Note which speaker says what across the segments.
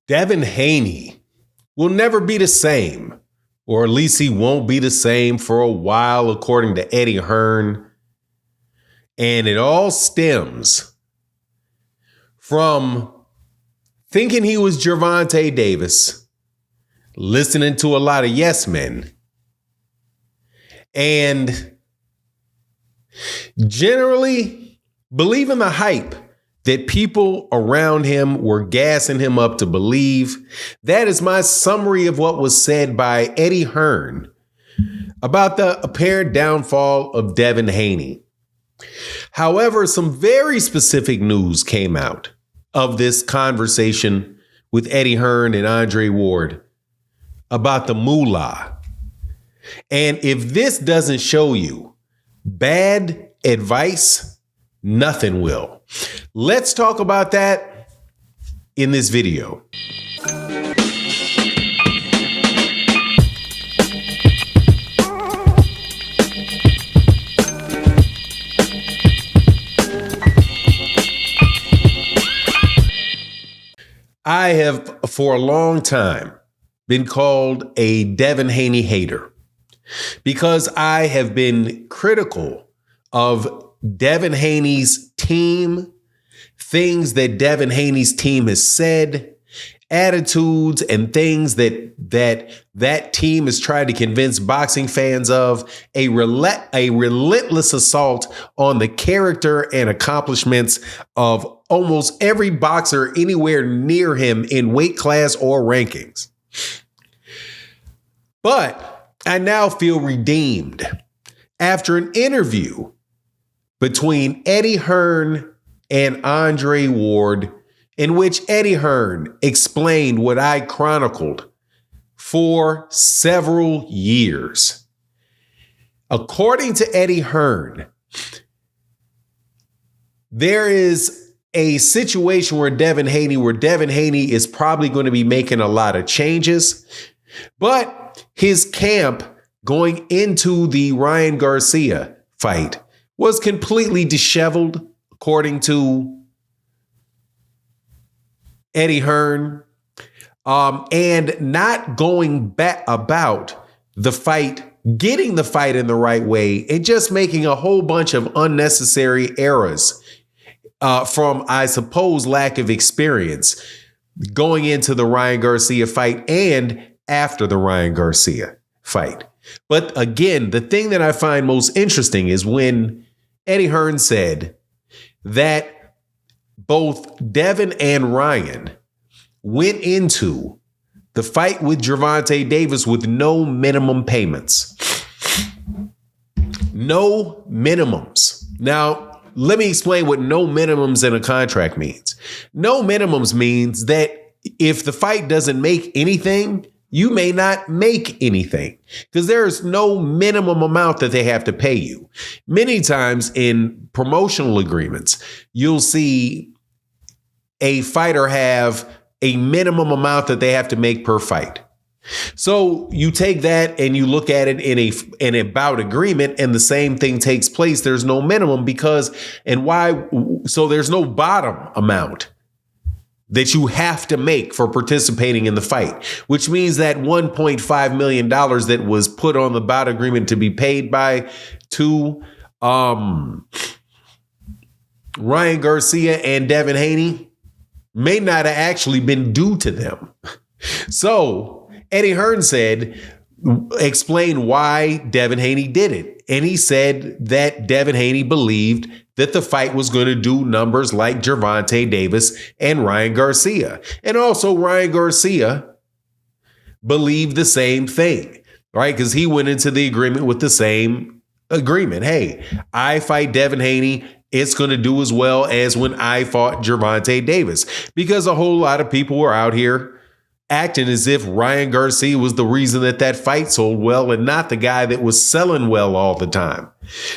Speaker 1: Devin Haney will never be the same, or at least he won't be the same for a while, according to Eddie Hearn. And it all stems from thinking he was Gervonta Davis, listening to a lot of yes men, and generally believing the hype that people around him were gassing him up to believe. That is my summary of what was said by Eddie Hearn about the apparent downfall of Devin Haney. However, some very specific news came out of this conversation with Eddie Hearn and Andre Ward about the moolah. And if this doesn't show you bad advice, nothing will. Let's talk about that in this video. I have for a long time been called a Devin Haney hater because I have been critical of Devin Haney's team, things that Devin Haney's team has said, attitudes and things that team has tried to convince boxing fans of, a relentless assault on the character and accomplishments of almost every boxer anywhere near him in weight class or rankings. But I now feel redeemed after an interview between Eddie Hearn and Andre Ward, in which Eddie Hearn explained what I chronicled for several years. According to Eddie Hearn, there is a situation where Devin Haney is probably going to be making a lot of changes, but his camp going into the Ryan Garcia fight was completely disheveled, according to Eddie Hearn, and not going back about the fight, getting the fight in the right way, and just making a whole bunch of unnecessary errors from, I suppose, lack of experience going into the Ryan Garcia fight and after the Ryan Garcia fight. But again, the thing that I find most interesting is when Eddie Hearn said that both Devin and Ryan went into the fight with Gervonta Davis with no minimum payments. No minimums. Now, let me explain what no minimums in a contract means. No minimums means that if the fight doesn't make anything, you may not make anything because there is no minimum amount that they have to pay you. Many times in promotional agreements, you'll see a fighter have a minimum amount that they have to make per fight. So you take that and you look at it in a bout agreement, and the same thing takes place. There's no minimum so there's no bottom amount that you have to make for participating in the fight, which means that $1.5 million that was put on the bout agreement to be paid to Ryan Garcia and Devin Haney may not have actually been due to them. So Eddie Hearn explained why Devin Haney did it. And he said that Devin Haney believed that the fight was going to do numbers like Gervonta Davis and Ryan Garcia. And also Ryan Garcia believed the same thing, right? Because he went into the agreement with the same agreement. Hey, I fight Devin Haney, it's going to do as well as when I fought Gervonta Davis, because a whole lot of people were out here acting as if Ryan Garcia was the reason that fight sold well and not the guy that was selling well all the time.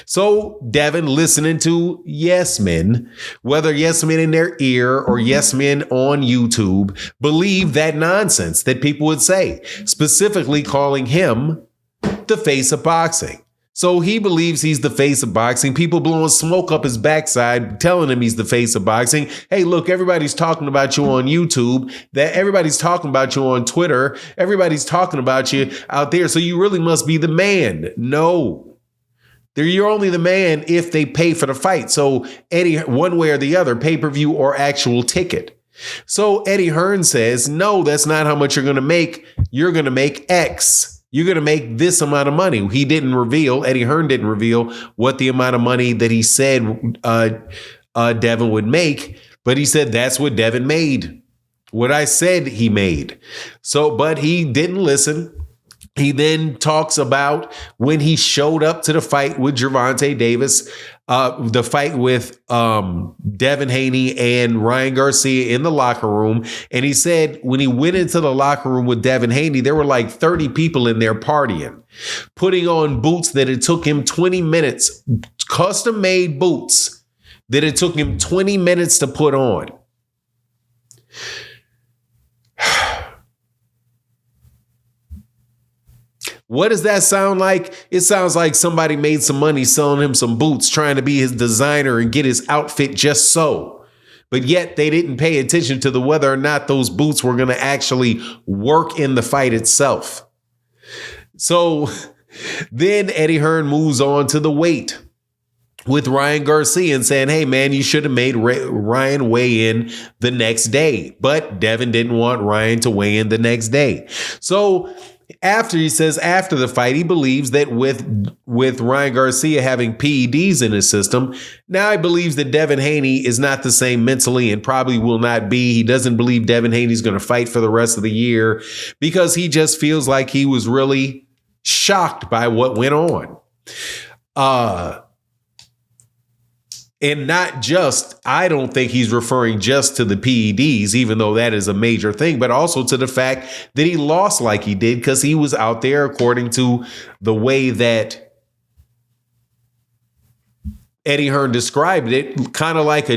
Speaker 1: So Devin, listening to yes men, whether yes men in their ear or yes men on YouTube, believed that nonsense that people would say, specifically calling him the face of boxing. So he believes he's the face of boxing. People blowing smoke up his backside, telling him he's the face of boxing. Hey, look, everybody's talking about you on YouTube. That everybody's talking about you on Twitter. Everybody's talking about you out there. So you really must be the man. No. You're only the man if they pay for the fight. So Eddie, one way or the other, pay-per-view or actual ticket. So Eddie Hearn says, no, that's not how much you're going to make. You're going to make X. You're going to make this amount of money. Eddie Hearn didn't reveal what the amount of money that he said Devin would make, but he said that's what Devin made. What I said he made. So, but he didn't listen. He then talks about when he showed up to the fight with Gervonta Davis, the fight with Devin Haney and Ryan Garcia in the locker room. And he said when he went into the locker room with Devin Haney, there were like 30 people in there partying, putting on boots that it took him 20 minutes, custom made boots that it took him 20 minutes to put on. What does that sound like? It sounds like somebody made some money selling him some boots, trying to be his designer and get his outfit just so. But yet they didn't pay attention to whether or not those boots were going to actually work in the fight itself. So then Eddie Hearn moves on to the weight with Ryan Garcia and saying, hey, man, you should have made Ryan weigh in the next day. But Devin didn't want Ryan to weigh in the next day. So after the fight, he believes that with Ryan Garcia having PEDs in his system, now he believes that Devin Haney is not the same mentally and probably will not be. He doesn't believe Devin Haney's going to fight for the rest of the year because he just feels like he was really shocked by what went on. And not just, I don't think he's referring just to the PEDs, even though that is a major thing, but also to the fact that he lost like he did because he was out there, according to the way that Eddie Hearn described it, kind of like a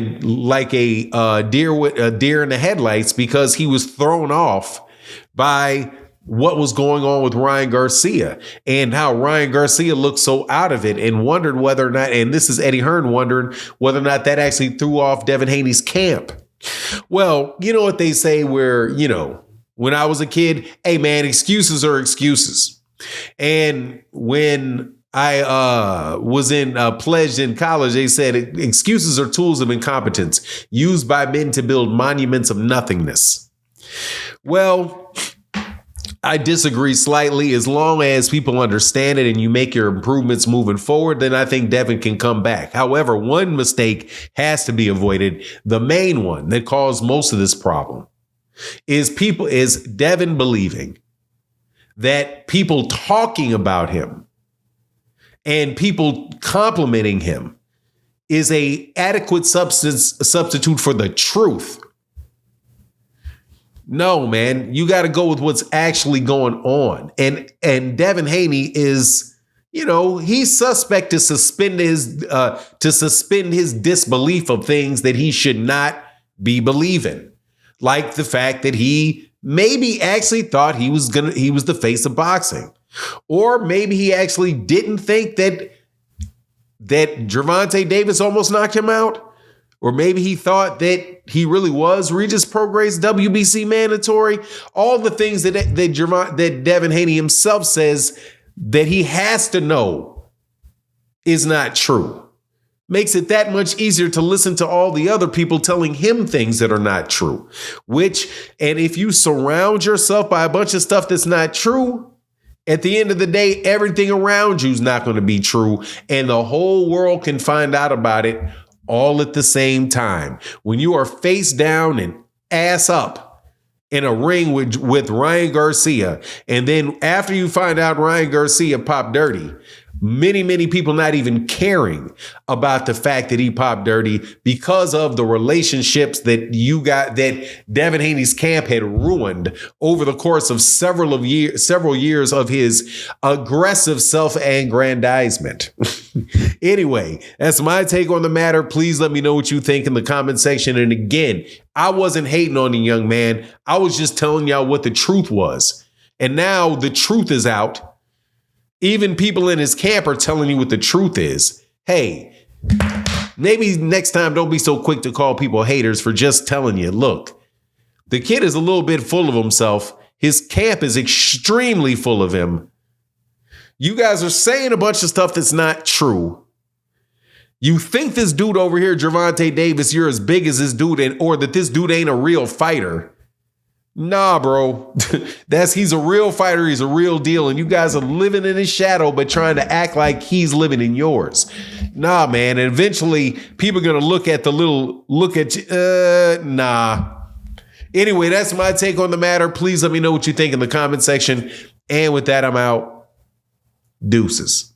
Speaker 1: deer in the headlights, because he was thrown off by what was going on with Ryan Garcia and how Ryan Garcia looked so out of it, and wondered whether or not, and this is Eddie Hearn wondering whether or not that actually threw off Devin Haney's camp. Well, you know what they say where, when I was a kid, hey man, excuses are excuses. And when I was pledged in college, they said excuses are tools of incompetence used by men to build monuments of nothingness. Well, I disagree slightly. As long as people understand it and you make your improvements moving forward, then I think Devin can come back. However, one mistake has to be avoided. The main one that caused most of this problem is Devin believing that people talking about him and people complimenting him is a adequate substitute for the truth. No, man, you got to go with what's actually going on. And Devin Haney is, he's suspect to suspend his disbelief of things that he should not be believing. Like the fact that he maybe actually thought he was the face of boxing. Or maybe he actually didn't think that Gervonta Davis almost knocked him out. Or maybe he thought that he really was Regis Prograis WBC mandatory. All the things that Devin Haney himself says that he has to know is not true. Makes it that much easier to listen to all the other people telling him things that are not true. And if you surround yourself by a bunch of stuff that's not true, at the end of the day, everything around you is not going to be true. And the whole world can find out about it all at the same time. When you are face down and ass up in a ring with Ryan Garcia, and then after you find out Ryan Garcia popped dirty, many people not even caring about the fact that he popped dirty because of the relationships that Devin Haney's camp had ruined over the course of several years of his aggressive self-aggrandizement. Anyway, that's my take on the matter. Please let me know what you think in the comment section. And again, I wasn't hating on the young man. I was just telling y'all what the truth was. And now the truth is out. Even people in his camp are telling you what the truth is. Hey, maybe next time don't be so quick to call people haters for just telling you, look, the kid is a little bit full of himself. His camp is extremely full of him. You guys are saying a bunch of stuff that's not true. You think this dude over here, Gervonta Davis, you're as big as this dude, or that this dude ain't a real fighter. Nah, bro. He's a real fighter. He's a real deal. And you guys are living in his shadow, but trying to act like he's living in yours. Nah, man. And eventually people are going to look at you. Nah. Anyway, that's my take on the matter. Please let me know what you think in the comment section. And with that, I'm out. Deuces.